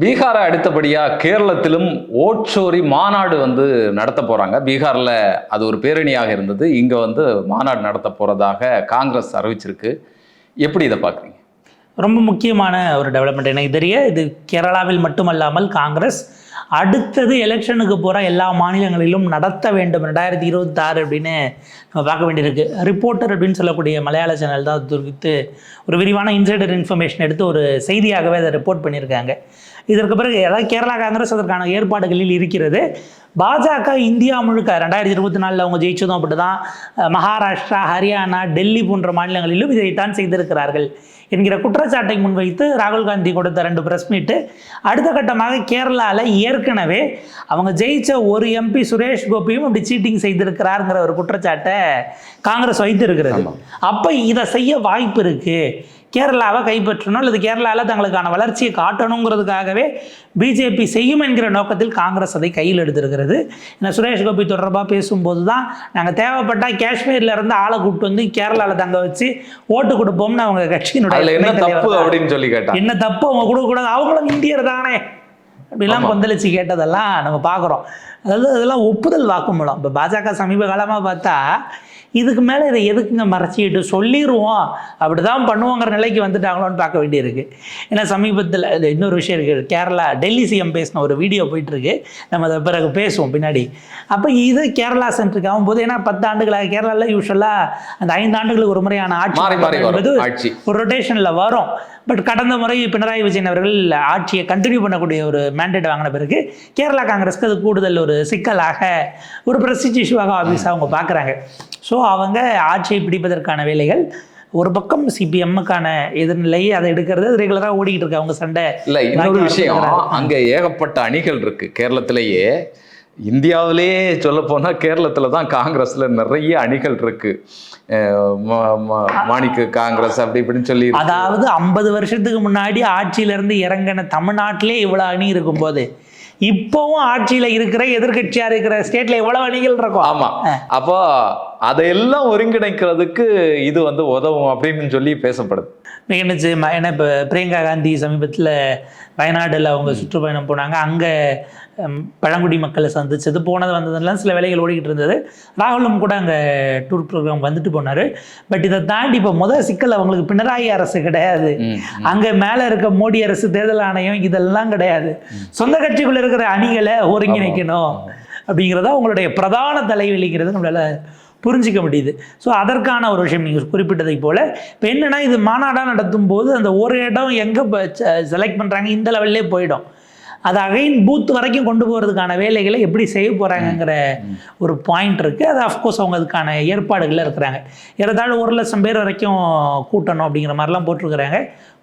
பீகாரை அடுத்தபடியாக கேரளத்திலும் ஓட்சோரி மாநாடு நடத்த போகிறாங்க. பீகாரில் அது ஒரு பேரணியாக இருந்தது. இங்கே மாநாடு நடத்த போகிறதாக காங்கிரஸ் அறிவிச்சிருக்கு. எப்படி இதை பார்க்குறீங்க? ரொம்ப முக்கியமான ஒரு டெவலப்மெண்ட். எனக்கு தெரிய இது கேரளாவில் மட்டுமல்லாமல் காங்கிரஸ் அடுத்தது எலெக்ஷனுக்கு போகிற எல்லா மாநிலங்களிலும் நடத்த வேண்டும் 2026 அப்படின்னு நம்ம பார்க்க வேண்டியிருக்கு. ரிப்போர்ட்டர் அப்படின்னு சொல்லக்கூடிய மலையாள சேனல் தான் குறித்து ஒரு விரிவான இன்சைடர் இன்ஃபர்மேஷன் எடுத்து ஒரு செய்தியாகவே அதை ரிப்போர்ட் பண்ணியிருக்காங்க. இதற்கு பிறகு அதாவது கேரளா காங்கிரஸ் அதற்கான ஏற்பாடுகளில் இருக்கிறது. பாஜக இந்தியா முழுக்க 2024 அவங்க ஜெயிச்சதும் அப்படி தான். மகாராஷ்டிரா, ஹரியானா, டெல்லி போன்ற மாநிலங்களிலும் இதைத்தான் செய்திருக்கிறார்கள் என்கிற குற்றச்சாட்டை முன்வைத்து ராகுல் காந்தி கொடுத்த 2 பிரஸ் மீட்டு. அடுத்த கட்டமாக கேரளாவில் ஏற்கனவே அவங்க ஜெயிச்ச ஒரு எம்பி சுரேஷ் கோபியும் அப்படி சீட்டிங் செய்திருக்கிறாருங்கிற ஒரு குற்றச்சாட்டை காங்கிரஸ் வைத்திருக்கிறது. அப்போ இதை செய்ய வாய்ப்பு இருக்குது. கேரளாவை கைப்பற்றணும் அல்லது கேரளாவில் தங்களுக்கான வளர்ச்சியை காட்டணுங்கிறதுக்காகவே பிஜேபி செய்யும் என்கிற நோக்கத்தில் காங்கிரஸ் அதை கையில் எடுத்திருக்கிறது. ஏன்னா சுரேஷ் கோபி தொடர்பாக பேசும்போது தான் நாங்கள் தேவைப்பட்டால் காஷ்மீரில் இருந்து ஆளை கூப்பிட்டு கேரளாவில் தங்க வச்சு ஓட்டு கொடுப்போம்னு அவங்க கட்சியினுடைய என்ன தப்பு அப்படின்னு சொல்லி கேட்டாங்க. என்ன தப்பு அவங்க கொடுக்கக்கூடாது, அவங்களும் இந்தியர் தானே அப்படிலாம் கொந்தளிச்சு கேட்டதெல்லாம் நம்ம பார்க்குறோம். அதாவது அதெல்லாம் ஒப்புதல் வாக்குமூலம். இப்போ பாஜக சமீப காலமாக பார்த்தா இதுக்கு மேலே இதை எதுக்குங்க மறைச்சிக்கிட்டு சொல்லிடுவோம் அப்படி தான் பண்ணுவோங்கிற நிலைக்கு வந்துட்டாங்களோன்னு பார்க்க வேண்டியிருக்கு. ஏன்னா சமீபத்தில் இன்னொரு விஷயம் இருக்குது. கேரளா டெல்லி சிஎம் பேசின ஒரு வீடியோ போயிட்டுருக்கு. நம்ம அதை பிறகு பேசுவோம் பின்னாடி. அப்போ இது கேரளா சென்ட்ருக்கு ஆகும்போது, ஏன்னா 10 ஆண்டுகளாக கேரளாவில் யூஸ்வலாக அந்த 5 ஆண்டுகளுக்கு ஒரு முறையான ஆட்சி ஒரு ரொட்டேஷனில் வரும். பட் கடந்த முறை பினராயி விஜயன் அவர்கள் ஆட்சியை கண்டினியூ பண்ணக்கூடிய ஒரு மேண்டேட் வாங்கின பிறகு கேரளா காங்கிரஸ்க்கு அது கூடுதல் ஒரு சிக்கலாக ஒரு பிரஸ்டீஜ் இஷ்யூவாக ஆஃபீஸாக அவங்க பார்க்குறாங்க. ஸோ அவங்க ஆட்சியை பிடிப்பதற்கான வேலைகள் ஒரு பக்கம் சிபிஎம்முக்கான எதிர்நிலை அதை எடுக்கிறது அது ரெகுலராக ஓடிக்கிட்டு இருக்கு. அவங்க சண்டை இல்லை. இன்னொரு விஷயம், அங்கே ஏகப்பட்ட அணிகள் இருக்கு கேரளத்திலேயே. இந்தியாவிலேயே சொல்ல போனால் கேரளத்தில் தான் காங்கிரஸ்ல நிறைய அணிகள் இருக்கு. மாணிக்க காங்கிரஸ் அப்படி இப்படின்னு சொல்லி, அதாவது 50 வருஷத்துக்கு முன்னாடி ஆட்சியிலிருந்து இறங்கின தமிழ்நாட்டிலே இவ்வளோ அணி இருக்கும்போது இப்போவும் ஆட்சியில இருக்கிற எதிர்கட்சியா இருக்கிற ஸ்டேட்ல எவ்வளவு அணிகள் இருக்கும். ஆமா, அப்போ அதையெல்லாம் ஒருங்கிணைக்கிறதுக்கு இது உதவும் அப்படின்னு சொல்லி பேசப்படுது. நிச்சயமா. ஏன்னா இப்போ பிரியங்கா காந்தி சமீபத்தில் வயநாடுல அவங்க சுற்றுப்பயணம் போனாங்க. அங்கே பழங்குடி மக்களை சந்திச்சது போனது வந்ததெல்லாம் சில வேலைகள் ஓடிக்கிட்டு இருந்தது. ராகுலும் கூட அங்கே டூர் ப்ரோக்ராம் வந்துட்டு போனார். பட் இதை தாண்டி இப்போ முதல் சிக்கல் அவங்களுக்கு பினராயி அரசு கிடையாது. அங்கே மேலே இருக்க மோடி அரசு, தேர்தல் ஆணையம் இதெல்லாம் கிடையாது. சொந்த கட்சிக்குள்ள இருக்கிற அணிகளை ஒருங்கிணைக்கணும் அப்படிங்கிறத அவங்களுடைய பிரதான தலைவலிங்கிறது நம்மளால புரிஞ்சிக்க முடியுது. ஸோ அதற்கான ஒரு விஷயம் நீங்கள் குறிப்பிட்டதை போல் இப்போ என்னென்னா, இது மாநாடாக நடத்தும் போது அந்த ஒரு இடம் எங்கே செலக்ட் பண்ணுறாங்க இந்த லெவல்லே போயிடும். அது அகைன் பூத் வரைக்கும் கொண்டு போகிறதுக்கான வேலைகளை எப்படி செய்ய போகிறாங்கங்கிற ஒரு பாயிண்ட் இருக்குது. அது அஃப்கோர்ஸ் அவங்க அதுக்கான ஏற்பாடுகளில் இருக்கிறாங்க. ஏறத்தாழ 1,00,000 பேர் வரைக்கும் கூட்டணும் அப்படிங்கிற மாதிரிலாம் போட்டிருக்கிறாங்க.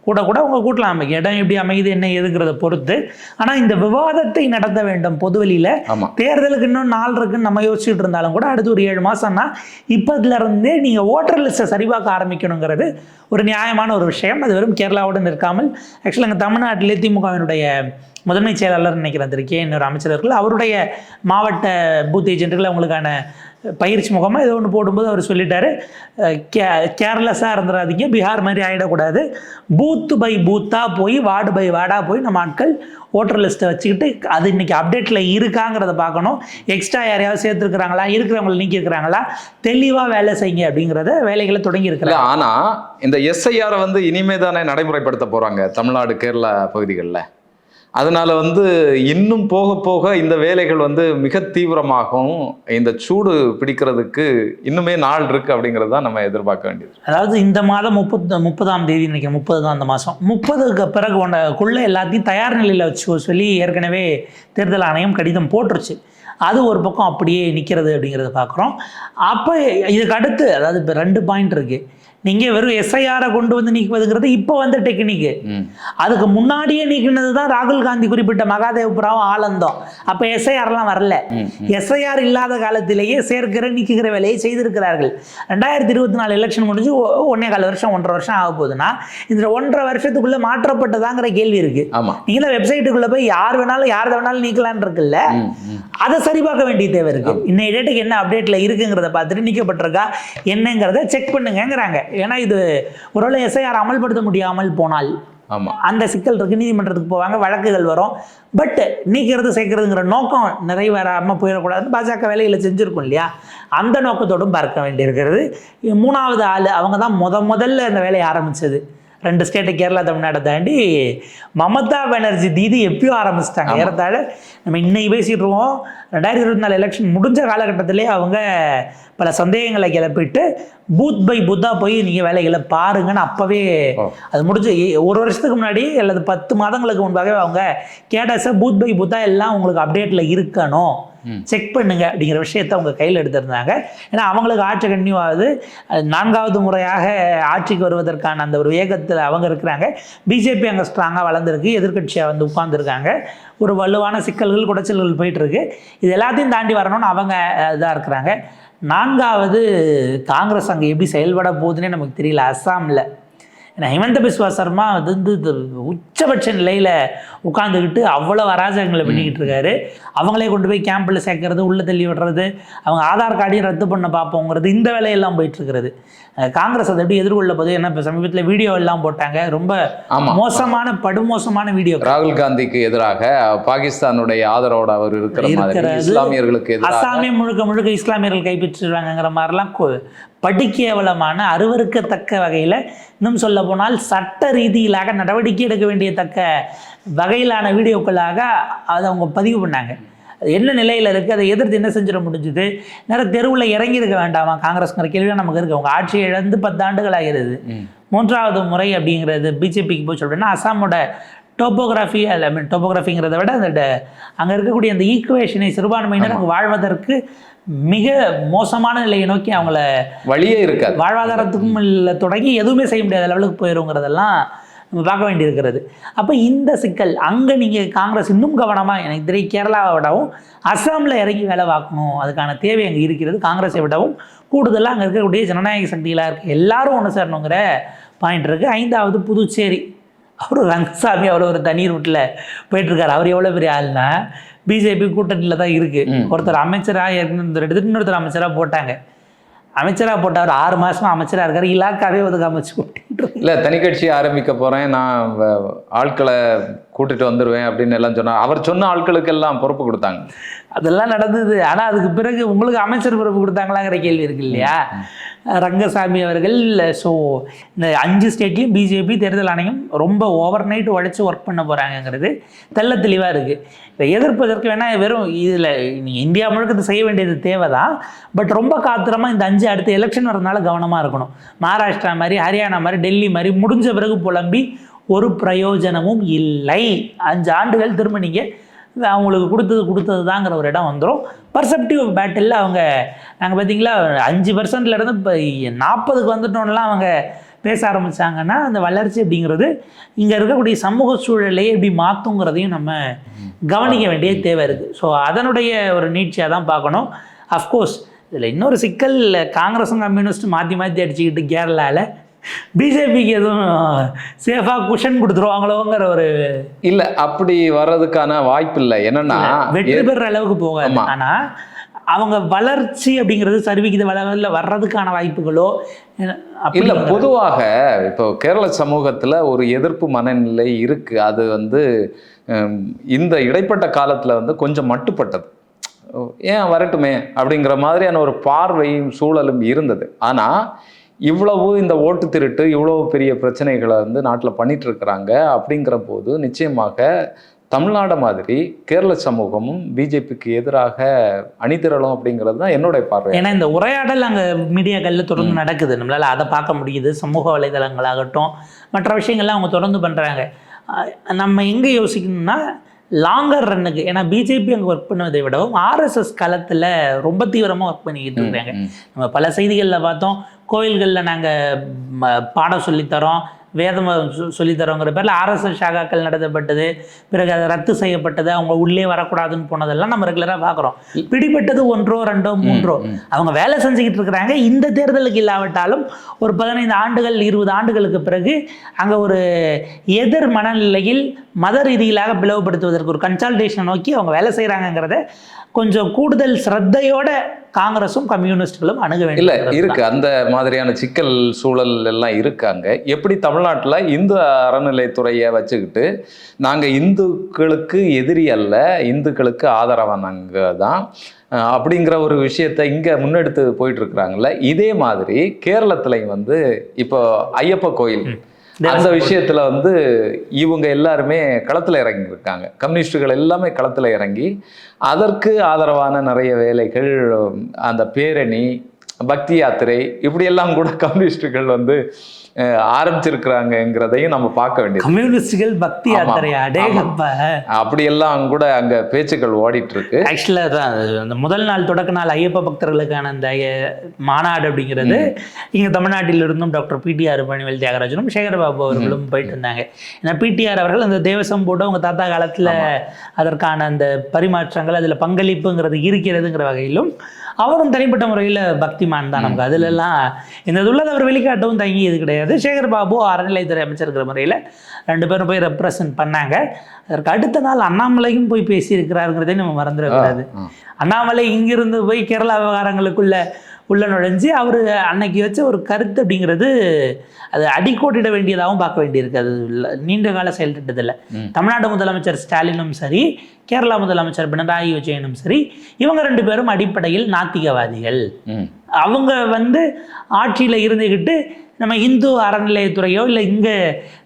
கூட அவங்க கூட்டலாம், இடம் எப்படி அமையுது என்ன எதுங்கிறத பொறுத்து. ஆனால் இந்த விவாதத்தை நடத்த வேண்டும் பொதுவெளியில். தேர்தலுக்கு இன்னும் 4 இருக்குன்னு நம்ம யோசிச்சுட்டு இருந்தாலும் கூட அடுத்து ஒரு 7 மாதம்னா இப்போதுலேருந்தே நீங்கள் ஓட்டர் லிஸ்ட்டை சரிபார்க்க ஆரம்பிக்கணுங்கிறது ஒரு நியாயமான ஒரு விஷயம். அது வெறும் கேரளாவோடு நிற்காமல் ஆக்சுவலாக எங்கள் தமிழ்நாட்டிலே திமுகவினுடைய முதன்மை செயலாளர் நினைக்கிறேன் இருக்கே இன்னொரு அமைச்சர்கள் அவருடைய மாவட்ட பூத் ஏஜென்ட்டுகள் அவங்களுக்கான பயிற்சி முகமாக ஏதோ ஒன்று போடும்போது அவர் சொல்லிட்டாரு, கேர்லெஸ்ஸாக இருந்துடாதீங்க, பீகார் மாதிரி ஆகிடக்கூடாது, பூத்து பை பூத்தாக போய் வார்டு பை வார்டாக போய் நம்ம ஆட்கள் ஓட்டர் லிஸ்ட்டை வச்சுக்கிட்டு அது இன்றைக்கி அப்டேட்டில் இருக்காங்கிறத பார்க்கணும். எக்ஸ்ட்ரா யாரையாவது சேர்த்துருக்குறாங்களா, இருக்கிறவங்களை நீக்கியிருக்கிறாங்களா, தெளிவாக வேலை செய்யுங்க அப்படிங்கிறத வேலைகளை தொடங்கி இருக்கிறாங்க. ஆனால் இந்த எஸ்ஐஆரை இனிமே தானே நடைமுறைப்படுத்த போகிறாங்க தமிழ்நாடு கேரளா பகுதிகளில். அதனால இன்னும் போக போக இந்த வேலைகள் மிக தீவிரமாகவும் இந்த சூடு பிடிக்கிறதுக்கு இன்னுமே நாள் இருக்கு அப்படிங்கிறது தான் நம்ம எதிர்பார்க்க வேண்டியது. அதாவது இந்த மாதம் 30ஆம் தேதி இன்னைக்கு 30 தான் அந்த மாதம் 30க்கு பிறகு எல்லாத்தையும் தயார் நிலையில் வச்சு சொல்லி ஏற்கனவே தேர்தல் ஆணையம் கடிதம் போட்டுருச்சு. அது ஒரு பக்கம் அப்படியே நிற்கிறது அப்படிங்கிறத பார்க்குறோம். அப்போ இதுக்கு அடுத்து அதாவது இப்போ 2 பாயிண்ட் இருக்குது. நீங்கள் வெறும் எஸ்ஐஆரை கொண்டு நீக்குவதுங்கிறது இப்போ டெக்னிக்கு. அதுக்கு முன்னாடியே நீக்கினது தான் ராகுல் காந்தி குறிப்பிட்ட மகாதேவபுரம் ஆனந்தம். அப்போ எஸ்ஐஆர்லாம் வரல. எஸ்ஐஆர் இல்லாத காலத்திலேயே சேர்க்கிற நீக்குகிற வேலையை செய்திருக்கிறார்கள். 2024 எலெக்ஷன் முடிஞ்சு 1.25 வருஷம் 1.5 வருஷம் ஆக போகுதுன்னா இந்த 1.5 வருஷத்துக்குள்ளே மாற்றப்பட்டதாங்கிற கேள்வி இருக்கு. நீங்கள வெப்சைட்டுக்குள்ளே போய் யார் வேணாலும் நீக்கலான் இருக்குல்ல, அதை சரிபார்க்க வேண்டிய தேவை இருக்கு. இன்னைய டேட்டுக்கு என்ன அப்டேட்ல இருக்குங்கிறத பார்த்துட்டு நீக்கப்பட்டிருக்கா என்னங்கிறத செக் பண்ணுங்கிறாங்க. ஏன்னா இது ஒருவேளை எஸ்ஐஆர் அமல்படுத்த முடியாமல் போனால் ஆமா. அந்த சிக்கல் இருக்கு. நீதிமன்றத்துக்கு போவாங்க, வழக்குகள் வரும். பட் நீக்கிறது சேர்க்கறதுங்கிற நோக்கம் நிறைவேறாமல் போயிடக்கூடாதுன்னு பாஜக வேலைகளை செஞ்சுருக்கும் இல்லையா, அந்த நோக்கத்தோடும் பார்க்க வேண்டியிருக்கிறது. 3வது ஆள் அவங்க தான் முதல்ல அந்த வேலையை ஆரம்பித்தது. 2 ஸ்டேட்டு கேரளா தமிழ்நாட்டை தாண்டி மமதா பானர்ஜி தீதி எப்பயோ ஆரம்பிச்சிட்டாங்க. ஏறத்தாழ நம்ம இன்னைக்கு பேசிகிட்டு இருக்கோம், 2024 எலெக்ஷன் முடிஞ்ச காலகட்டத்திலே அவங்க பல சந்தேகங்களை கிளப்பிட்டு பூத் பை பூத்தாக போய் நீங்கள் வேலைகளை பாருங்கன்னு அப்போவே அது முடிஞ்சு 1 வருஷத்துக்கு முன்னாடி அல்லது 10 மாதங்களுக்கு முன்பாகவே அவங்க கேட்டாச பூத் பை பூத்தாக எல்லாம் உங்களுக்கு அப்டேட்டில் இருக்கணும், செக் பண்ணுங்க அப்படிங்கிற விஷயத்தை அவங்க கையில் எடுத்திருந்தாங்க. ஏன்னா அவங்களுக்கு ஆட்சி கன்னியூ ஆகுது, 4வது முறையாக ஆட்சிக்கு வருவதற்கான அந்த ஒரு வேகத்தில் அவங்க இருக்கிறாங்க. பிஜேபி அங்கே ஸ்ட்ராங்காக வளர்ந்துருக்கு, எதிர்கட்சியாக வந்து உட்கார்ந்துருக்காங்க, ஒரு வலுவான சிக்கல்கள் குடைச்சல்கள் போயிட்டுருக்கு. இது எல்லாத்தையும் தாண்டி வரணும்னு அவங்க இதாக இருக்கிறாங்க. 4வது காங்கிரஸ் அங்கே எப்படி செயல்பட போகுதுன்னே நமக்கு தெரியல. அஸ்ஸாமில் ஏன்னா ஹிமந்த பிஸ்வா சர்மா வந்து உச்சபட்ச நிலையில் உட்காந்துக்கிட்டு அவ்வளோ அராஜகங்களை பண்ணிக்கிட்டு இருக்காரு. அவங்களே கொண்டு போய் கேம்பில் சேர்க்கறது, உள்ளே தள்ளி விடுறது, அவங்க ஆதார் கார்டையும் ரத்து பண்ண பார்ப்போங்கிறது, இந்த வேலையெல்லாம் போயிட்டுருக்கிறது. காங்கிரஸ் அதை எப்படி எதிர்கொள்ள போது? ஏன்னா இப்போ சமீபத்தில் வீடியோ எல்லாம் போட்டாங்க, ரொம்ப மோசமான படுமோசமான வீடியோ. ராகுல் காந்திக்கு எதிராக பாகிஸ்தானுடைய ஆதரவோட அவர் இருக்கிற இஸ்லாமியர்களுக்கு அஸ்ஸாமே முழுக்க இஸ்லாமியர்கள் கைப்பற்றிடுவாங்கிற மாதிரிலாம் படிக்கேவலமான அருவருக்கத்தக்க வகையில், இன்னும் சொல்ல போனால் சட்ட ரீதியிலாக நடவடிக்கை எடுக்க வேண்டியத்தக்க வகையிலான வீடியோக்களாக அதை அவங்க பதிவு பண்ணாங்க. அது என்ன நிலையில் இருக்குது, அதை எதிர்த்து என்ன செஞ்சிட முடிஞ்சுது? நிறைய தெருவில் இறங்கியிருக்க வேண்டாமா காங்கிரஸ்ங்கிற கேள்வியாக நமக்கு இருக்குது. அவங்க ஆட்சி இழந்து 10 ஆண்டுகள் ஆகிறது. 3வது முறை அப்படிங்கிறது பிஜேபிக்கு போய் சொல்கிறேன்னா, அஸ்ஸாமோட டோப்போகிராஃபி டோப்போகிராஃபிங்கிறத விட அந்த அங்கே இருக்கக்கூடிய அந்த ஈக்குவேஷனை சிறுபான்மையினர் அங்கே வாழ்வதற்கு மிக மோசமான நிலையை நோக்கி அவங்கள வழியே இருக்காது, வாழ்வாதாரத்துக்கும் இல்லை தொடங்கி எதுவுமே செய்ய முடியாத லெவலுக்கு போயிடுங்கிறதெல்லாம் நம்ம பார்க்க வேண்டியிருக்கிறது. அப்போ இந்த சிக்கல் அங்கே நீங்கள் காங்கிரஸ் இன்னும் கவனமாக, எனக்கு தெரியும் கேரளாவை விடவும் அஸ்ஸாமில் இறங்கி வேலை பார்க்கணும், அதுக்கான தேவை அங்கே இருக்கிறது. காங்கிரஸை விடவும் கூடுதலாக அங்கே இருக்கக்கூடிய ஜனநாயக சக்திகளாக இருக்குது, எல்லாரும் ஒன்று சேரணுங்கிற பாயிண்ட் இருக்குது. 5வது புதுச்சேரி, அவர் ரங்கசாமி அவர் ஒரு தனி ரூட்டில் போயிட்டுருக்காரு. அவர் எவ்வளோ பெரிய ஆள்னா பிஜேபி கூட்டணியில் தான் இருக்குது. ஒருத்தர் அமைச்சராக இன்னொருத்தர் அமைச்சராக போட்டாங்க. அமைச்சராக போட்டவர் 6 மாதமாக அமைச்சராக இருக்கார், இலாக்காவே ஒதுக்காம வச்சு கூட்டிட்டு இல்லை தனி கட்சி ஆரம்பிக்க போகிறேன், நான் ஆட்களை கூட்டிட்டு வந்துடுவேன் அப்படின்னு எல்லாம் சொன்னார். அவர் சொன்ன ஆட்களுக்கெல்லாம் பொறுப்பு கொடுத்தாங்க, அதெல்லாம் நடந்தது. ஆனால் அதுக்கு பிறகு உங்களுக்கு அமைச்சர் பொறுப்பு கொடுத்தாங்களாங்கிற கேள்வி இருக்கு இல்லையா. ரங்கசாமி அவர்கள் ஸோ இந்த 5 ஸ்டேட்லேயும் பிஜேபி தேர்தல் ஆணையம் ரொம்ப ஓவர் நைட் உழைச்சி ஒர்க் பண்ண போகிறாங்கங்கிறது தெள்ள தெளிவாக இருக்குது. இதை எதிர்ப்பதற்கு வேணால் வெறும் இதில் நீங்கள் இந்தியா முழுக்க இது செய்ய வேண்டியது தேவை தான். பட் ரொம்ப காத்திரமாக இந்த 5 அடுத்த எலெக்ஷன் வரதுனால கவனமாக இருக்கணும். மகாராஷ்டிரா மாதிரி, ஹரியானா மாதிரி, டெல்லி மாதிரி முடிஞ்ச பிறகு புலம்பி ஒரு பிரயோஜனமும் இல்லை. 5 ஆண்டுகள் திரும்ப நீங்கள் அவங்களுக்கு கொடுத்தது தாங்கிற ஒரு இடம் வந்துடும். பர்செப்டிவ் பேட்டில் அவங்க நாங்கள் பார்த்தீங்களா 5% இருந்து இப்போ 40க்கு வந்துட்டோம்லாம் அவங்க பேச ஆரம்பித்தாங்கன்னா அந்த வளர்ச்சி அப்படிங்கிறது இங்கே இருக்கக்கூடிய சமூக சூழலையே எப்படி மாற்றுங்கிறதையும் நம்ம கவனிக்க வேண்டிய தேவை இருக்குது. ஸோ அதனுடைய ஒரு நீட்சியாக தான் பார்க்கணும். அஃப்கோர்ஸ் இதில் இன்னொரு சிக்கல், காங்கிரஸும் கம்யூனிஸ்ட்டும் மாற்றி அடிச்சுக்கிட்டு கேரளாவில் பிஜேபிக்கு எதுவும் சேஃபாக குஷன் கொடுத்துருவாங்களோங்கிற ஒரு இல்லை, அப்படி வர்றதுக்கான வாய்ப்பு இல்லை. என்னன்னா வெற்றி பெற அளவுக்கு போகாது. ஆனால் அவங்க வளர்ச்சி அப்படிங்கிறது சரிவிகித அளவில் வர்றதுக்கான வாய்ப்புகளோ இல்லை. பொதுவாக இப்போ கேரள சமூகத்தில் ஒரு எதிர்ப்பு மனநிலை இருக்குது. அது வந்து இந்த இடைப்பட்ட காலத்தில் கொஞ்சம் மட்டுப்பட்டது. ஏன் வரட்டுமே அப்படிங்கிற மாதிரியான ஒரு பார்வையும் சூழலும் இருந்தது. ஆனால் இவ்வளவு இந்த ஓட்டு திருட்டு இவ்வளவு பெரிய பிரச்சனைகளை நாட்டில் பண்ணிட்டு இருக்கிறாங்க. அப்படிங்கிற போது நிச்சயமாக தமிழ்நாடு மாதிரி கேரள சமூகமும் பிஜேபிக்கு எதிராக அணிதிரளும் அப்படிங்கிறது தான் என்னுடைய பார்வை. ஏன்னா இந்த உரையாடல் அங்கே மீடியாக்களில் தொடர்ந்து நடக்குது, நம்மளால் அதை பார்க்க முடியுது. சமூக வலைதளங்களாகட்டும் மற்ற விஷயங்கள்லாம் அவங்க தொடர்ந்து பண்ணுறாங்க. நம்ம எங்கே யோசிக்கணும்னா லாங்கர் ரன்னுக்கு, ஏன்னா பிஜேபி அங்கே ஒர்க் பண்ணுவதை விடவும் ஆர்எஸ்எஸ் களத்தில் ரொம்ப தீவிரமாக ஒர்க் பண்ணிக்கிட்டு இருக்காங்க. நம்ம பல செய்திகளில் பார்த்தோம், கோயில்களில் நாங்கள் பாடம் சொல்லித்தரோம், வேதம் சொல்லித்தரோங்கிற பேரில் ஆர்எஸ்எஸ் ஷாகாக்கள் நடத்தப்பட்டது, பிறகு அதை ரத்து செய்யப்பட்டது, அவங்க உள்ளே வரக்கூடாதுன்னு போனதெல்லாம் நம்ம ரெகுலராக பார்க்குறோம். பிடிப்பட்டது 1, 2, 3 அவங்க வேலை செஞ்சுக்கிட்டு இருக்கிறாங்க. இந்த தேர்தலுக்கு இல்லாவிட்டாலும் ஒரு 15 ஆண்டுகள் 20 ஆண்டுகளுக்கு பிறகு அங்கே ஒரு எதிர் மனநிலையில் மத ரீதியிலாக பிளவுபடுத்துவதற்கு ஒரு கன்சால்டேஷனை நோக்கி அவங்க வேலை செய்கிறாங்கங்கிறத கொஞ்சம் கூடுதல் ஸ்ரத்தையோட காங்கிரஸும் கம்யூனிஸ்டுகளும் அணுக இல்ல வேண்டும். இருக்கு அந்த மாதிரியான சிக்கல் சூழல் எல்லாம் இருக்காங்க. எப்படி தமிழ்நாட்டுல இந்து அறநிலைத்துறையை வச்சுக்கிட்டு நாங்க இந்துக்களுக்கு எதிரி அல்ல, இந்துக்களுக்கு ஆதரவானவங்க தான் அப்படிங்கிற ஒரு விஷயத்தை இங்க முன்னெடுத்து போயிட்டு இருக்கிறாங்கல்ல, இதே மாதிரி கேரளத்துலையும் வந்து இப்போ ஐயப்ப கோயில் அந்த விஷயத்துல வந்து இவங்க எல்லாருமே களத்துல இறங்கி இருக்காங்க. கம்யூனிஸ்டுகள் எல்லாமே களத்துல இறங்கி அதற்கு ஆதரவான நிறைய வேலைகள், அந்த பேரணி, பக்தி யாத்திரை இப்படி எல்லாம் கூட கம்யூனிஸ்டுகள் வந்து ஆரம்பிச்சிருக்கிறாங்கிறதையும் நம்ம பார்க்க வேண்டியது. கம்யூனிஸ்டுகள் பக்தி யாத்திரையா? அப்படி எல்லாம் கூட அங்க பேச்சுக்கள் ஓடிட்டு இருக்கு. ஆக்சுவலா தான் அந்த முதல் நாள் தொடக்க நாள் ஐயப்ப பக்தர்களுக்கான அந்த மாநாடு அப்படிங்கிறது இங்க தமிழ்நாட்டில் இருந்தும் டாக்டர் பிடிஆர் பழனிவேல் தியாகராஜனும் சேகர்பாபு அவர்களும் போயிட்டு இருந்தாங்க. ஏன்னா பிடிஆர் அவர்கள் அந்த தேவசம் போட்டு அவங்க தாத்தா காலத்துல அதற்கான அந்த பரிமாற்றங்கள் அதுல பங்களிப்புங்கிறது இருக்கிறதுங்கிற வகையிலும் அவரும் தனிப்பட்ட முறையில் பக்திமான் தான். நமக்கு அதுலலாம் இந்த உள்ளது அவர் வெளிக்காட்டவும் தங்கியது கிடையாது. சேகர்பாபு அறநிலைத்துறை அமைச்சருங்கிற முறையில் 2 பேரும் போய் ரெப்ரசன்ட் பண்ணாங்க. அதற்கு அடுத்த நாள் அண்ணாமலையும் போய் பேசியிருக்கிறாருங்கிறதே நம்ம மறந்துடக்கூடாது. அண்ணாமலை இங்கிருந்து போய் கேரளா விவகாரங்களுக்குள்ள நுழைஞ்சு அவர் அன்னைக்கு வச்ச ஒரு கருத்து அப்படிங்கிறது அது அடிக்கோட்டிட வேண்டியதாகவும் பார்க்க வேண்டியிருக்கு. அது நீண்ட கால செயல் திட்டத்தில் தமிழ்நாடு முதலமைச்சர் ஸ்டாலினும் சரி, கேரளா முதலமைச்சர் பினராயி விஜயனும் சரி, இவங்க 2 பேரும் அடிப்படையில் நாத்திகவாதிகள். அவங்க வந்து ஆட்சியில் இருந்துக்கிட்டு நம்ம இந்து அறநிலையத்துறையோ இல்லை இங்கே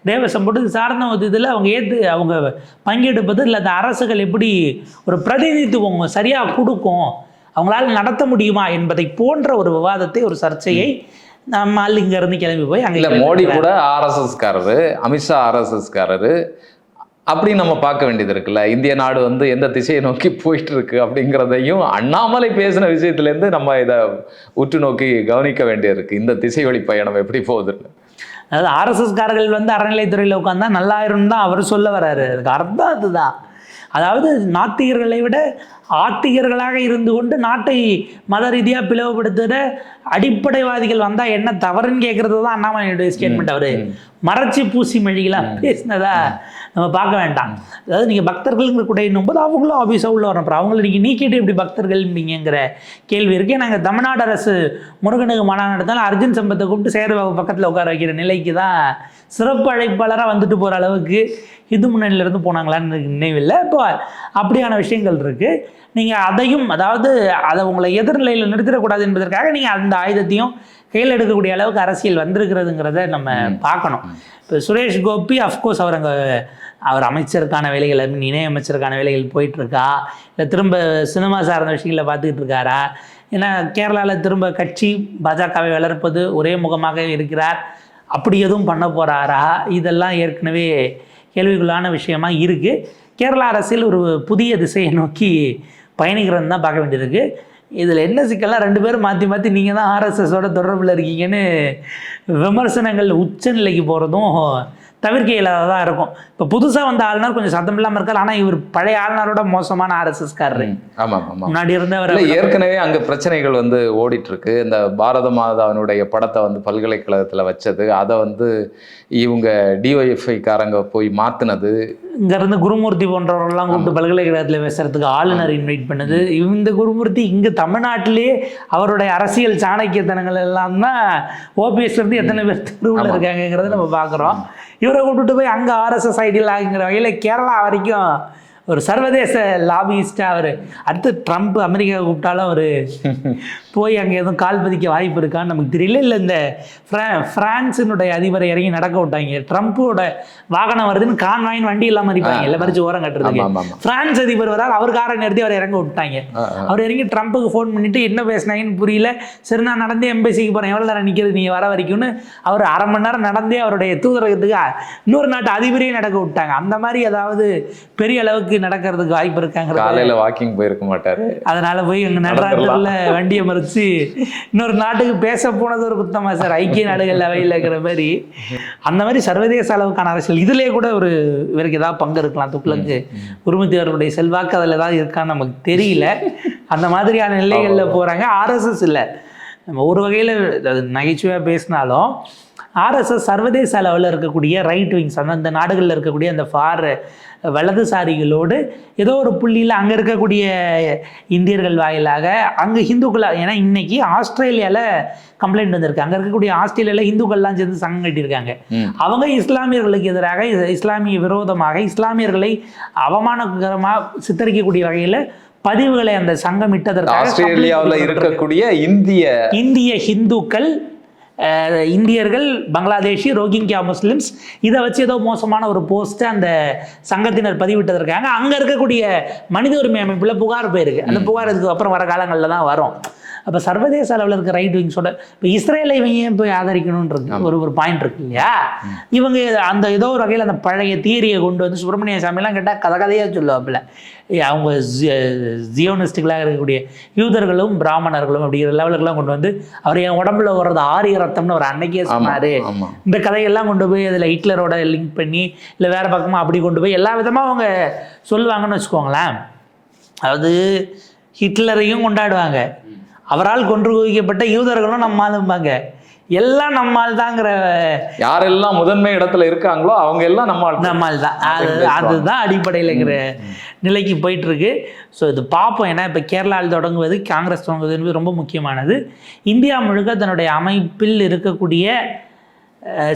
தேவசம் போட்டு சார்ந்த ஒரு இதில் அவங்க பங்கெடுப்பது இல்லை அந்த அரசுகள் எப்படி ஒரு பிரதிநிதித்துவம் சரியாக கொடுக்கும், அவங்களால நடத்த முடியுமா என்பதை போன்ற ஒரு விவாதத்தை, ஒரு சர்ச்சையை நம்மால் இங்க இருந்து கிளம்பி போய் அங்கே மோடி கூட ஆர்எஸ்எஸ்காரரு, அமித்ஷா ஆர்எஸ்எஸ்காரரு அப்படி நம்ம பார்க்க வேண்டியது இருக்குல்ல. இந்திய நாடு வந்து எந்த திசையை நோக்கி போயிட்டு இருக்கு அப்படிங்கிறதையும் அண்ணாமலை பேசின விஷயத்துலேருந்து நம்ம இதை உற்று நோக்கி கவனிக்க வேண்டியது இருக்கு. இந்த திசை வழி பயணம் எப்படி போகுதுன்னு. அதாவது ஆர்எஸ்எஸ்காரர்கள் வந்து அறநிலைத்துறையில் உட்காந்தா நல்லாயிரும் தான் அவர் சொல்ல வர்றாரு. அதுக்கு அர்த்தம் அதுதான். அதாவது நாத்திகர்களை விட ஆத்திகர்களாக இருந்து கொண்டு நாட்டை மத ரீதியாக பிளவுபடுத்துகிற அடிப்படைவாதிகள் வந்தால் என்ன தவறுன்னு கேட்கறது தான் அண்ணாமலையுடைய ஸ்டேட்மெண்ட். அவர் மறைச்சி பூசி மொழிகளாக பேசினதா நம்ம பார்க்க வேண்டாம். அதாவது நீங்கள் பக்தர்களுங்கிற கூட போது அவங்களும் ஆஃபீஸாக உள்ள வரணும். அவங்கள நீங்கள் நீக்கிட்டு எப்படி பக்தர்கள் அப்படிங்கிற கேள்வி இருக்கே. நாங்கள் தமிழ்நாடு அரசு முருகனுக்கு மாநாடு நடத்தாலும் அர்ஜுன் சம்பத்தை கூப்பிட்டு சேகர்பாபு பக்கத்தில் உட்கார வைக்கிற நிலைக்கு தான் சிறப்பு அழைப்பாளராக வந்துட்டு போகிற அளவுக்கு இந்து முன்னணியிலேருந்து போனாங்களான்னு நினைவில்லை. இப்போ அப்படியான விஷயங்கள் இருக்குது. நீங்கள் அதையும், அதாவது அதை உங்களை எதிர்நிலையில் நிறுத்திடக்கூடாது என்பதற்காக நீங்கள் அந்த ஆயுதத்தையும் கையில் எடுக்கக்கூடிய அளவுக்கு அரசியல் வந்திருக்கிறதுங்கிறத நம்ம பார்க்கணும். இப்போ சுரேஷ் கோபி அஃப்கோர்ஸ் அவர் அமைச்சருக்கான வேலைகள், இணை அமைச்சருக்கான வேலைகள் போயிட்டுருக்கா, இல்லை திரும்ப சினிமா சார்ந்த விஷயங்களை பார்த்துக்கிட்டு இருக்காரா? ஏன்னா கேரளாவில் திரும்ப கட்சி பாஜகவை வளர்ப்பது ஒரே முகமாக இருக்கிறார், அப்படி எதுவும் பண்ண போகிறாரா? இதெல்லாம் ஏற்கனவே கேள்விக்குள்ளான விஷயமா இருக்குது. கேரளா அரசியல் ஒரு புதிய திசையை நோக்கி பயணிக்கிறது தான் பார்க்க வேண்டியிருக்கு. இதில் என்ன சிக்கல்லாம் 2 பேரும் மாற்றி நீங்கள் தான் ஆர்எஸ்எஸோட தொடர்பில் இருக்கீங்கன்னு விமர்சனங்கள் உச்சநிலைக்கு போகிறதும் தவிர்க்க இல்லாததாக இருக்கும். இப்போ புதுசாக வந்த ஆளுநர் கொஞ்சம் சத்தம் இல்லாமல் இருக்கார். ஆனால் இவர் பழைய ஆளுநரோட மோசமான ஆர்எஸ்எஸ்காரரு. ஆமாம் முன்னாடி இருந்தவர். ஏற்கனவே அங்கே பிரச்சனைகள் வந்து ஓடிட்டு இருக்கு. இந்த பாரத மாதாவினுடைய படத்தை வந்து பல்கலைக்கழகத்தில் வச்சது, அதை வந்து இவங்க டிஒஎஃப்ஐக்காரங்க போய் மாற்றினது, இங்கேருந்து குருமூர்த்தி போன்றவர்கள்லாம் கூப்பிட்டு பல்கலைக்கழகத்தில் பேசுறதுக்கு ஆளுநர் இன்வைட் பண்ணுது. இந்த குருமூர்த்தி இங்கே தமிழ்நாட்டிலே அவருடைய அரசியல் சாணக்கியத்தனங்கள் எல்லாம் தான் ஓபிஎஸ்லேருந்து எத்தனை பேர் தெருவில் இருக்காங்கிறத நம்ம பார்க்குறோம். இவரை கூப்பிட்டு போய் அங்கே ஆர்எஸ்எஸ் ஐடியல் ஆகுங்கிற வகையில் கேரளா வரைக்கும் ஒரு சர்வதேச லாபியிஸ்டாக அவர். அடுத்து ட்ரம்ப் அமெரிக்கா கூப்பிட்டாலும் அவர் போய் அங்கே எதுவும் கால் பதிக்க வாய்ப்பு இருக்கான்னு நமக்கு தெரியல. இல்லை இந்த ஃப்ரான்ஸினுடைய அதிபரை இறங்கி நடக்க விட்டாங்க. ட்ரம்ப்போட வாகனம் வருதுன்னு கான்வாயின் வண்டி இல்லாமல் மதிப்பாங்க, இல்லை மறிச்சு ஓரம் கட்டுறதுக்கு. ஃப்ரான்ஸ் அதிபர் வரால் அவர் காரை நிறுத்தி அவர் இறங்க விட்டாங்க. அவர் இறங்கி ட்ரம்ப்புக்கு ஃபோன் பண்ணிட்டு என்ன பேசினாங்கன்னு புரியல. சரி நான் நடந்தே எம்பசிக்கு போகிறேன், எவ்வளோ நேரம் நிற்கிறது நீங்கள் வர வரைக்கும்னு அவர் 1/2 மணி நேரம் நடந்தே அவருடைய தூதரகத்துக்கு இன்னொரு நாட்டு அதிபரையும் நடக்க விட்டாங்க. அந்த மாதிரி ஏதாவது பெரிய அளவுக்கு நடக்கிறதுக்கு வாய்ப்பு இருக்காங்க. காலையில வாக்கிங் போயிருக்க மாட்டாரு, அதனால போய் எங்க நடராஜர்ல வண்டியை மறிச்சு இன்னொரு நாட்டுக்கு பேச போனது ஒரு குத்தமா சார், ஐக்கிய நாடுகள் அவையில் இருக்கிற மாதிரி. அந்த மாதிரி சர்வதேச அளவுக்கான அரசியல் இதுலயே கூட ஒரு இவருக்கு ஏதாவது பங்கு இருக்கலாம். துக்ளக்கு குருமூர்த்தி அவர்களுடைய செல்வாக்கு அதில் ஏதாவது இருக்கான்னு நமக்கு தெரியல. அந்த மாதிரியான நிலைகளில் போறாங்க. ஆர்எஸ்எஸ் இல்லை, நம்ம ஒரு வகையில் நகைச்சுவையாக பேசினாலும் ஆர்எஸ்எஸ் சர்வதேச அளவில் இருக்கக்கூடிய ரைட் விங்ஸ் அந்த நாடுகளில் இருக்கக்கூடிய அந்த வலதுசாரிகளோடு ஏதோ ஒரு புள்ளியில் அங்கே இருக்கக்கூடிய இந்தியர்கள் வாயிலாக அங்கே ஹிந்துக்களாக, ஏன்னா இன்னைக்கு ஆஸ்திரேலியாவில் கம்ப்ளைண்ட் வந்திருக்கு, அங்கே இருக்கக்கூடிய ஆஸ்திரேலியாவில் இந்துக்கள்லாம் சேர்ந்து சங்கம் கட்டியிருக்காங்க. அவங்க இஸ்லாமியர்களுக்கு எதிராக இஸ்லாமிய விரோதமாக இஸ்லாமியர்களை அவமானகரமாக சித்தரிக்கக்கூடிய வகையில் பதிவுகளை அந்த சங்கம் இட்டதற்காக ஆஸ்திரேலியாவில் இருக்கக்கூடிய இந்திய ஹிந்துக்கள், இந்தியர்கள், பங்களாதேஷி, ரோஹிங்கியா முஸ்லிம்ஸ் இதை வச்சு ஏதோ மோசமான ஒரு போஸ்ட்டை அந்த சங்கத்தினர் பதிவிட்டதற்காக அங்கே இருக்கக்கூடிய மனித உரிமை அமைப்பில் புகார் போயிருக்கு. அந்த புகார் இதுக்கு அப்புறம் வர காலங்களில் தான் வரும். அப்போ சர்வதேச அளவில் இருக்க ரைட் விங்ஸோட இப்போ இஸ்ரேலை இவங்க போய் ஆதரிக்கணுன்றது ஒரு பாயிண்ட் இருக்கு இல்லையா? இவங்க அந்த ஏதோ ஒரு வகையில் அந்த பழைய தியரியை கொண்டு வந்து சுப்பிரமணிய சாமிலாம் கேட்டால் கதையாக சொல்லுவாப்பில் அவங்க ஜியோனிஸ்டுகளாக இருக்கக்கூடிய யூதர்களும் பிராமணர்களும் அப்படிங்கிற லெவலுக்குலாம் கொண்டு வந்து அவர் என் உடம்புல வர்றது ஆரிய ரத்தம்னு அவர் அன்னைக்கே சொன்னார். இந்த கதையெல்லாம் கொண்டு போய் அதில் ஹிட்லரோட லிங்க் பண்ணி இல்லை வேறு பக்கமாக அப்படி கொண்டு போய் எல்லா விதமாக அவங்க சொல்லுவாங்கன்னு வச்சுக்கோங்களேன். அதாவது ஹிட்லரையும் கொண்டாடுவாங்க, அவரால் கொன்று குவிக்கப்பட்ட யூதர்களும் நம்மாலும்பாங்க, எல்லாம் நம்மால் தாங்கிற, யாரெல்லாம் முதன்மை இடத்துல இருக்காங்களோ அவங்க எல்லாம் நம்மால் தான். அதுதான் அடிப்படையில்ங்கிற நிலைக்கு போயிட்டு இருக்கு. ஸோ இது பார்ப்போம். ஏன்னா இப்போ கேரளாவில் தொடங்குவது, காங்கிரஸ் தொடங்குவது என்பது ரொம்ப முக்கியமானது. இந்தியா முழுக்க தன்னுடைய அமைப்பில் இருக்கக்கூடிய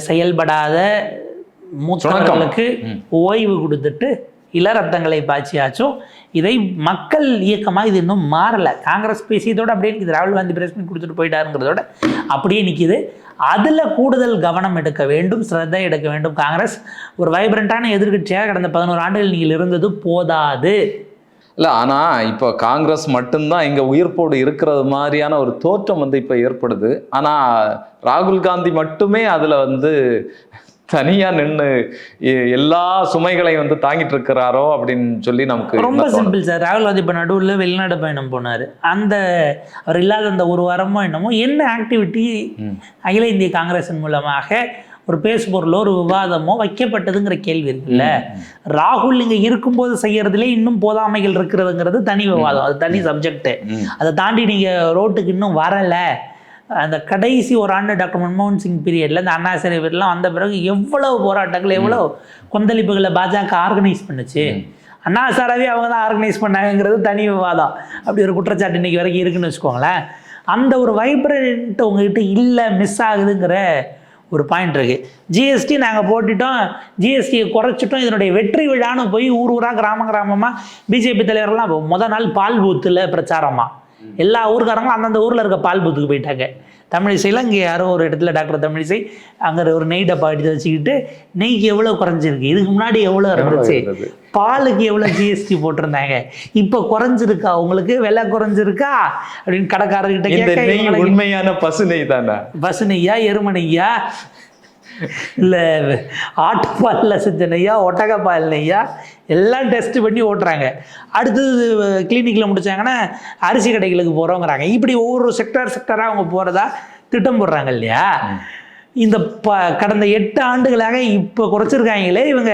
செயல்படாத மூத்தவர்களுக்கு ஓய்வு கொடுத்துட்டு இளரத்தங்களை பாய்ச்சியாச்சும் இதை மக்கள் இயக்கமாக இது இன்னும் மாறலை. காங்கிரஸ் பேசியதோடு அப்படியே நிற்கிது, ராகுல் காந்தி பிரஸ் மீட் கொடுத்துட்டு போயிட்டாருங்கிறதோட அப்படியே நிற்கிது. அதில் கூடுதல் கவனம் எடுக்க வேண்டும், ஸ்ரத்தை எடுக்க வேண்டும். காங்கிரஸ் ஒரு வைப்ரண்ட்டான எதிர்கட்சியாக கடந்த 11 ஆண்டுகள் நீங்கள் இருந்தது போதாது. இல்லை, ஆனால் இப்போ காங்கிரஸ் மட்டும்தான் இங்கே உயிர்ப்போடு இருக்கிறது மாதிரியான ஒரு தோற்றம் வந்து இப்போ ஏற்படுது. ஆனால் ராகுல் காந்தி மட்டுமே அதில் வந்து தனியாக நின்று எல்லா சுமைகளையும் வந்து தாங்கிட்டு இருக்கிறாரோ அப்படின்னு சொல்லி நமக்கு ரொம்ப சிம்பிள் சார். ராகுல் காந்தி இப்போ நடுவில் வெளிநாடு பயணம் போனார். அந்த அவர் இல்லாத அந்த ஒரு வாரமோ என்னமோ என்ன ஆக்டிவிட்டி அகில இந்திய காங்கிரஸின் மூலமாக ஒரு பேசுபொருளோ ஒரு விவாதமோ வைக்கப்பட்டதுங்கிற கேள்வி இருக்குல்ல. ராகுல் இங்கே இருக்கும்போது செய்யறதுல இன்னும் போதாமைகள் இருக்கிறதுங்கிறது தனி விவாதம், அது தனி சப்ஜெக்ட். அதை தாண்டி நீங்கள் ரோட்டுக்கு இன்னும் வரலை. அந்த கடைசி ஒரு ஆண்டு டாக்டர் மன்மோகன் சிங் பீரியடில் இந்த அண்ணா சிறைலாம் வந்த பிறகு எவ்வளவு போராட்டங்கள், எவ்வளோ கொந்தளிப்புகளை பாஜக ஆர்கனைஸ் பண்ணுச்சு. அண்ணா சாராவே அவங்க தான் ஆர்கனைஸ் பண்ணாங்கிறது தனி விவாதம். அப்படி ஒரு குற்றச்சாட்டு இன்னைக்கு வரைக்கும் இருக்குன்னு வச்சுக்கோங்களேன். அந்த ஒரு வைப்ரண்ட் உங்ககிட்ட இல்லை, மிஸ் ஆகுதுங்கிற ஒரு பாயிண்ட் இருக்குது. ஜிஎஸ்டி நாங்கள் போட்டுட்டோம், ஜிஎஸ்டியை குறைச்சிட்டோம், இதனுடைய வெற்றி விழான்னு போய் ஊர் ஊராக கிராமமாக பிஜேபி தலைவர்கள்லாம் முதல் நாள் பால் பூத்தில் பிரச்சாரமாக எல்லா ஊருக்காரங்களும் அந்தந்த ஊரில் இருக்க பால் பூத்துக்கு போயிட்டாங்க. தமிழிசையில் இங்கே யாரோ ஒரு இடத்துல டாக்டர் தமிழிசை அங்கே ஒரு நெய் டப்பா எடுத்து வச்சுக்கிட்டு நெய்க்கு எவ்வளோ குறைஞ்சிருக்கு, இதுக்கு முன்னாடி எவ்வளோ இருந்துச்சு, பாலுக்கு எவ்வளோ ஜிஎஸ்டி போட்டிருந்தாங்க, இப்போ குறைஞ்சிருக்கா, உங்களுக்கு விலை குறைஞ்சிருக்கா அப்படின்னு கடைக்காரர்கிட்ட கேட்க, உண்மையான பசு நெய் தானே, பசு நெய்யா எரும நெய்யா இல்லை ஆட்டுப்பாலில் செஞ்ச நெய்யா ஒட்டகப்பால் நெய்யா எல்லாம் டெஸ்ட் பண்ணி ஓட்டுறாங்க. அடுத்தது கிளினிக்கில் முடித்தாங்கன்னா அரிசி கடைகளுக்கு போகிறோங்கிறாங்க. இப்படி ஒவ்வொரு செக்டராக அவங்க போகிறதா திட்டம் போடுறாங்க இல்லையா. இந்த கடந்த 8 ஆண்டுகளாக இப்போ குறைச்சிருக்காங்களே, இவங்க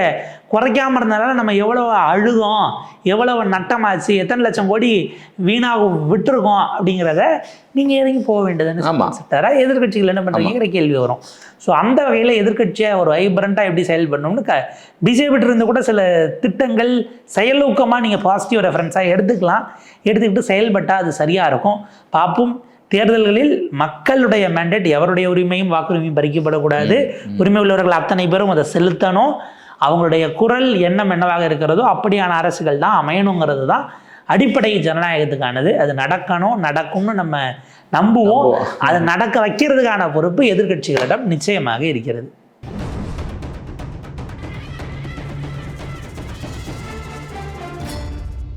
குறைக்காமல் இருந்தனால நம்ம எவ்வளோ அழுதோம், எவ்வளோ நட்டமாச்சு, எத்தனை லட்சம் கோடி வீணாக விட்டுருக்கோம் அப்படிங்கிறத நீங்கள் இறங்கி போக வேண்டியதுன்னு செக்டராக எதிர்கட்சிகள் என்ன பண்ணுறீங்கிற கேள்வி வரும். ஸோ அந்த வகையில் எதிர்கட்சியாக ஒரு வைப்ரண்ட்டாக எப்படி செயல்படணும்னு பிஜேபி இருந்து கூட சில திட்டங்கள் செயலூக்கமாக நீங்கள் பாசிட்டிவ் ரெஃபரன்ஸாக எடுத்துக்கிட்டு செயல்பட்டால் அது சரியாக இருக்கும். பார்ப்போம். தேர்தல்களில் மக்களுடைய மேண்டேட், எவருடைய உரிமையும் வாக்குரிமையும் பறிக்கப்படக்கூடாது. உரிமை உள்ளவர்கள் அத்தனை பேரும் அதை செலுத்தணும். அவங்களுடைய குரல் எண்ணம் என்னவாக இருக்கிறதோ அப்படியான அரசுகள் தான் அமையணுங்கிறது தான் அடிப்படை ஜனநாயகத்துக்கானது. அது நடக்கும்னு நம்ம நம்புவோம். அதை நடக்க வைக்கிறதுக்கான பொறுப்பு எதிர்கட்சிகளிடம் நிச்சயமாக இருக்கிறது.